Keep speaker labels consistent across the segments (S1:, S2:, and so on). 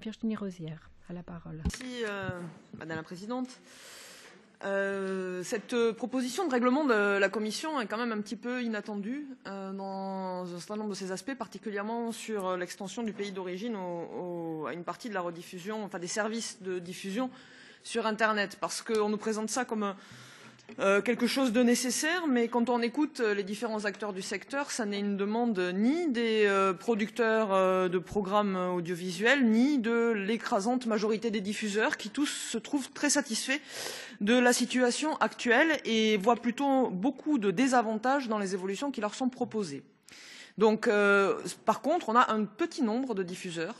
S1: Virginie Rosière a la parole.
S2: Merci, Madame la Présidente. Cette proposition de règlement de la Commission est quand même un petit peu inattendue dans un certain nombre de ses aspects, particulièrement sur l'extension du pays d'origine à une partie de la rediffusion, enfin des services de diffusion sur Internet, parce qu'on nous présente ça comme quelque chose de nécessaire, mais quand on écoute les différents acteurs du secteur, ça n'est une demande ni des producteurs de programmes audiovisuels, ni de l'écrasante majorité des diffuseurs, qui tous se trouvent très satisfaits de la situation actuelle et voient plutôt beaucoup de désavantages dans les évolutions qui leur sont proposées. Donc, par contre, on a un petit nombre de diffuseurs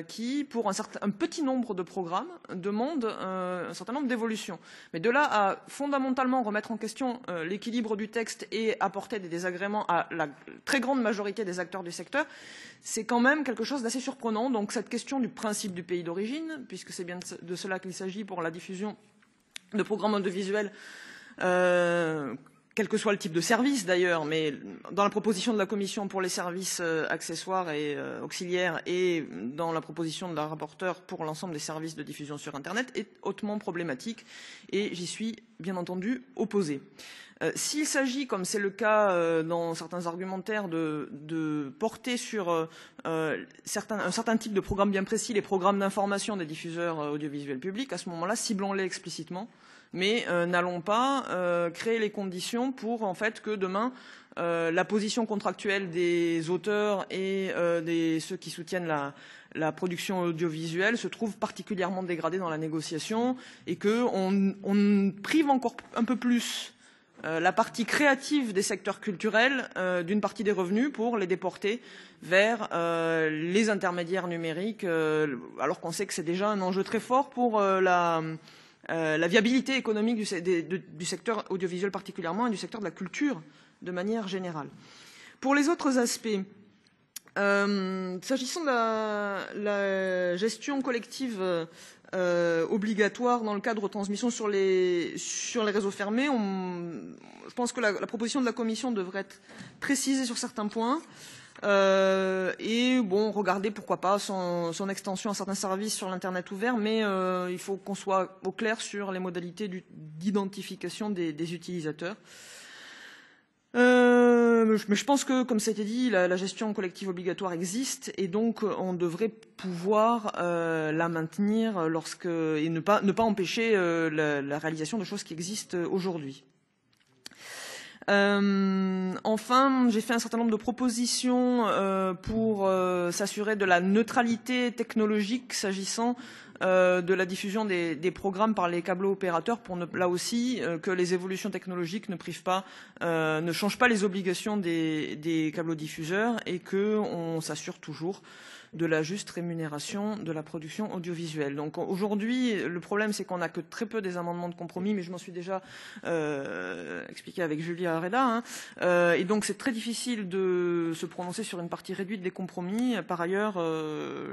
S2: qui, pour un petit nombre de programmes, demandent un certain nombre d'évolutions. Mais de là à fondamentalement remettre en question l'équilibre du texte et apporter des désagréments à la très grande majorité des acteurs du secteur, c'est quand même quelque chose d'assez surprenant. Donc, cette question du principe du pays d'origine, puisque c'est bien de cela qu'il s'agit pour la diffusion de programmes audiovisuels, quel que soit le type de service d'ailleurs, mais dans la proposition de la Commission pour les services accessoires et auxiliaires et dans la proposition de la rapporteure pour l'ensemble des services de diffusion sur Internet est hautement problématique et j'y suis bien entendu opposée. S'il s'agit, comme c'est le cas dans certains argumentaires, de porter sur un certain type de programmes bien précis, les programmes d'information des diffuseurs audiovisuels publics, à ce moment-là, ciblons-les explicitement. Mais n'allons pas créer les conditions pour en fait que demain la position contractuelle des auteurs et ceux qui soutiennent la production audiovisuelle se trouve particulièrement dégradée dans la négociation et qu'on prive encore un peu plus la partie créative des secteurs culturels d'une partie des revenus pour les déporter vers les intermédiaires numériques, alors qu'on sait que c'est déjà un enjeu très fort pour la viabilité économique du secteur audiovisuel particulièrement et du secteur de la culture de manière générale. Pour les autres aspects, s'agissant de la gestion collective obligatoire dans le cadre de retransmission sur les réseaux fermés, je pense que la proposition de la Commission devrait être précisée sur certains points. Et bon, regarder pourquoi pas son extension à certains services sur l'Internet ouvert, mais il faut qu'on soit au clair sur les modalités d'identification des utilisateurs. Mais je pense que, comme ça a été dit, la gestion collective obligatoire existe et donc on devrait pouvoir la maintenir et ne pas empêcher la réalisation de choses qui existent aujourd'hui. Enfin, j'ai fait un certain nombre de propositions pour s'assurer de la neutralité technologique s'agissant de la diffusion des programmes par les câbles opérateurs pour là aussi que les évolutions technologiques ne changent pas les obligations des câblodiffuseurs et qu'on s'assure toujours de la juste rémunération de la production audiovisuelle. Donc aujourd'hui, le problème c'est qu'on n'a que très peu des amendements de compromis, mais je m'en suis déjà expliqué avec Julie Arreda, et donc c'est très difficile de se prononcer sur une partie réduite des compromis. Par ailleurs,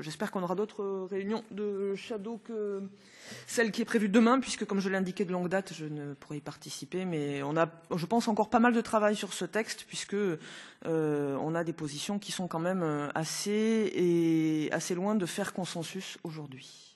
S2: j'espère qu'on aura d'autres réunions de shadow que celle qui est prévue demain, puisque comme je l'ai indiqué de longue date, je ne pourrai y participer, mais on a, je pense, encore pas mal de travail sur ce texte, puisque on a des positions qui sont quand même assez loin de faire consensus aujourd'hui.